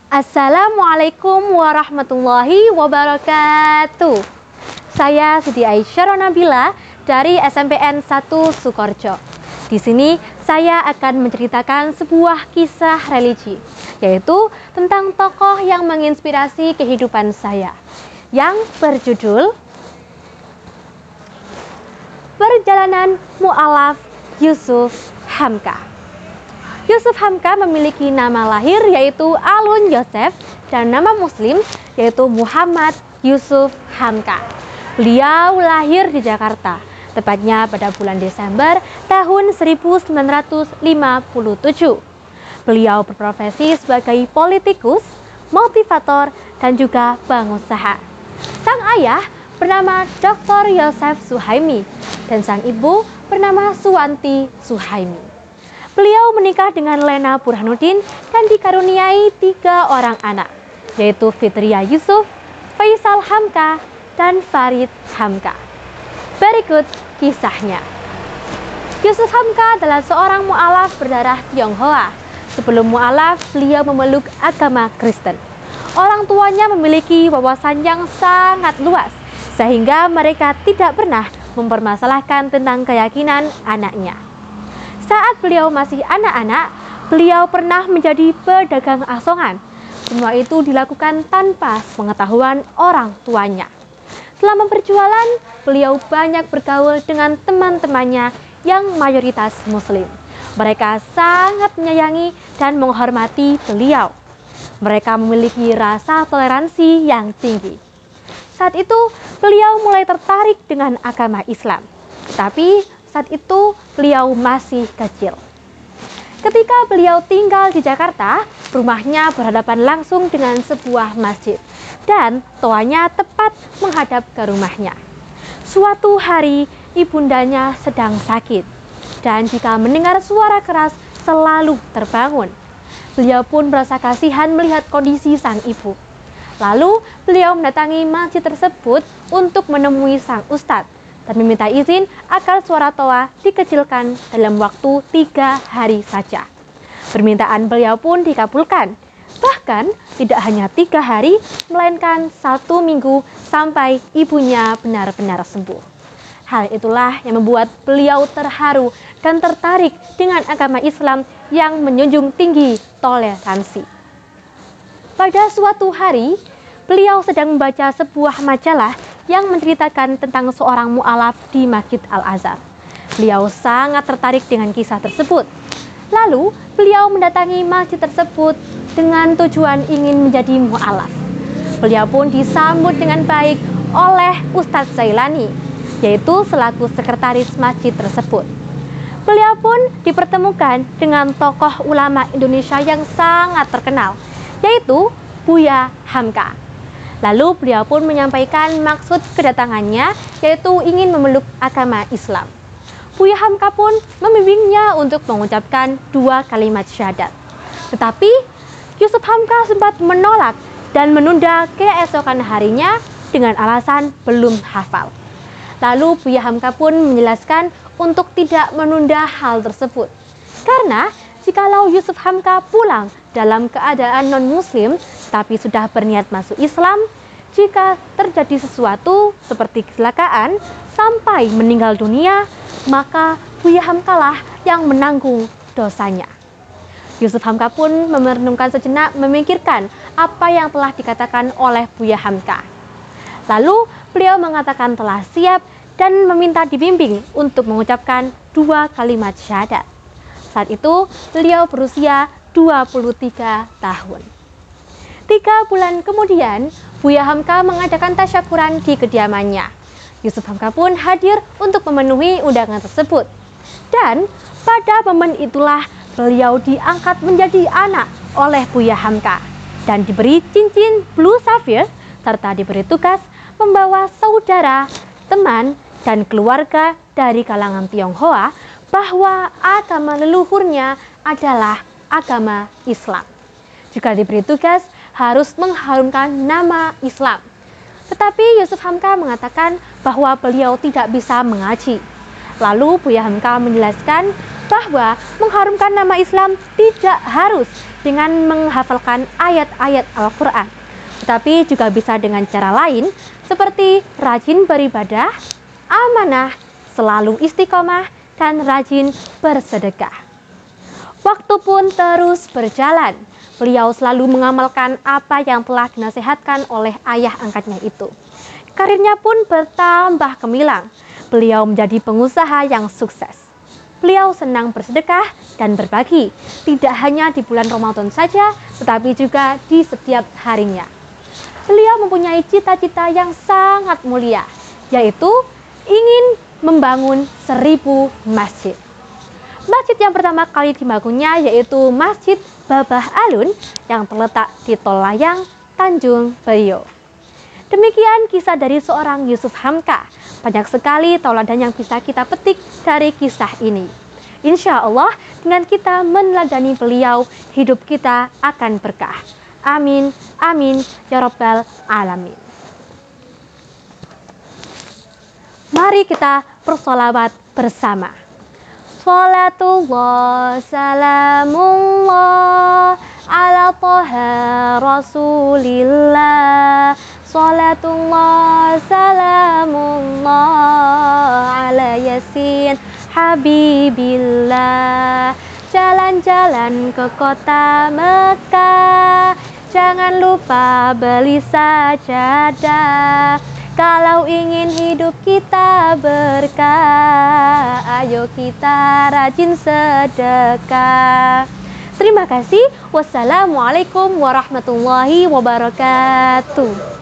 Assalamualaikum warahmatullahi wabarakatuh. Saya Siti Aisyah Nabila dari SMPN 1 Sukoharjo. Di sini saya akan menceritakan sebuah kisah religi, yaitu tentang tokoh yang menginspirasi kehidupan saya, yang berjudul Perjalanan Mu'allaf Yusuf Hamka. Yusuf Hamka memiliki nama lahir yaitu Alun Yosef dan nama muslim yaitu Muhammad Yusuf Hamka. Beliau lahir di Jakarta, tepatnya pada bulan Desember tahun 1957. Beliau berprofesi sebagai politikus, motivator, dan juga pengusaha. Sang ayah bernama Dr. Yosef Suhaimi dan sang ibu bernama Suwanti Suhaimi. Beliau menikah dengan Lena Burhanuddin dan dikaruniai 3 orang anak, yaitu Fitria Yusuf, Faisal Hamka, dan Farid Hamka. Berikut kisahnya. Yusuf Hamka adalah seorang mu'alaf berdarah Tionghoa. Sebelum mu'alaf, beliau memeluk agama Kristen. Orang tuanya memiliki wawasan yang sangat luas, sehingga mereka tidak pernah mempermasalahkan tentang keyakinan anaknya. Saat beliau masih anak-anak, beliau pernah menjadi pedagang asongan. Semua itu dilakukan tanpa pengetahuan orang tuanya. Selama berjualan, beliau banyak bergaul dengan teman-temannya yang mayoritas muslim. Mereka sangat menyayangi dan menghormati beliau. Mereka memiliki rasa toleransi yang tinggi. Saat itu, beliau mulai tertarik dengan agama Islam. Tetapi saat itu beliau masih kecil. Ketika beliau tinggal di Jakarta, rumahnya berhadapan langsung dengan sebuah masjid dan toanya tepat menghadap ke rumahnya. Suatu hari ibundanya sedang sakit dan jika mendengar suara keras selalu terbangun. Beliau pun merasa kasihan melihat kondisi sang ibu. Lalu beliau mendatangi masjid tersebut untuk menemui sang ustadz dan meminta izin agar suara toa dikecilkan dalam waktu 3 hari saja. Permintaan beliau pun dikabulkan. Bahkan tidak hanya 3 hari, melainkan 1 minggu sampai ibunya benar-benar sembuh. Hal itulah yang membuat beliau terharu dan tertarik dengan agama Islam yang menjunjung tinggi toleransi. Pada suatu hari, beliau sedang membaca sebuah majalah yang menceritakan tentang seorang mu'alaf di Masjid Al-Azhar. Beliau sangat tertarik dengan kisah tersebut. Lalu, beliau mendatangi masjid tersebut dengan tujuan ingin menjadi mu'alaf. Beliau pun disambut dengan baik oleh Ustadz Zailani, yaitu selaku sekretaris masjid tersebut. Beliau pun dipertemukan dengan tokoh ulama Indonesia yang sangat terkenal, yaitu Buya Hamka. Lalu beliau pun menyampaikan maksud kedatangannya, yaitu ingin memeluk agama Islam. Buya Hamka pun membimbingnya untuk mengucapkan 2 kalimat syahadat. Tetapi Yusuf Hamka sempat menolak dan menunda keesokan harinya dengan alasan belum hafal. Lalu Buya Hamka pun menjelaskan untuk tidak menunda hal tersebut. Karena jikalau Yusuf Hamka pulang dalam keadaan non-muslim, tapi sudah berniat masuk Islam, jika terjadi sesuatu seperti kecelakaan sampai meninggal dunia, maka Buya Hamka lah yang menanggung dosanya. Yusuf Hamka pun merenungkan sejenak, memikirkan apa yang telah dikatakan oleh Buya Hamka. Lalu beliau mengatakan telah siap dan meminta dibimbing untuk mengucapkan 2 kalimat syahadat. Saat itu beliau berusia 23 tahun. 3 bulan kemudian, Buya Hamka mengadakan tasyakuran di kediamannya. Yusuf Hamka pun hadir untuk memenuhi undangan tersebut. Dan pada momen itulah beliau diangkat menjadi anak oleh Buya Hamka dan diberi cincin blue sapphire serta diberi tugas membawa saudara, teman, dan keluarga dari kalangan Tionghoa bahwa agama leluhurnya adalah agama Islam. Juga diberi tugas harus mengharumkan nama Islam. Tetapi Yusuf Hamka mengatakan bahwa beliau tidak bisa mengaji. Lalu Buya Hamka menjelaskan bahwa mengharumkan nama Islam tidak harus dengan menghafalkan ayat-ayat Al-Quran, tetapi juga bisa dengan cara lain seperti rajin beribadah, amanah, selalu istiqomah, dan rajin bersedekah. Waktu pun terus berjalan. Beliau selalu mengamalkan apa yang telah dinasihatkan oleh ayah angkatnya itu. Karirnya pun bertambah gemilang. Beliau menjadi pengusaha yang sukses. Beliau senang bersedekah dan berbagi, tidak hanya di bulan Ramadan saja, tetapi juga di setiap harinya. Beliau mempunyai cita-cita yang sangat mulia, yaitu ingin membangun 1000 masjid. Masjid yang pertama kali dibangunnya yaitu Masjid Babah Alun yang terletak di Tol Layang, Tanjung Priok. Demikian kisah dari seorang Yusuf Hamka. Banyak sekali tauladan yang bisa kita petik dari kisah ini. Insya Allah dengan kita meneladani beliau, hidup kita akan berkah. Amin, amin, ya Rabbal Alamin. Mari kita bersolawat bersama. Salatullah, salamullah, ala toha rasulillah. Salatullah, salamullah, ala yasin habibillah. Jalan-jalan ke kota Mekah, jangan lupa beli sajadah. Kalau ingin hidup kita berkah, ayo kita rajin sedekah. Terima kasih. Wassalamualaikum warahmatullahi wabarakatuh.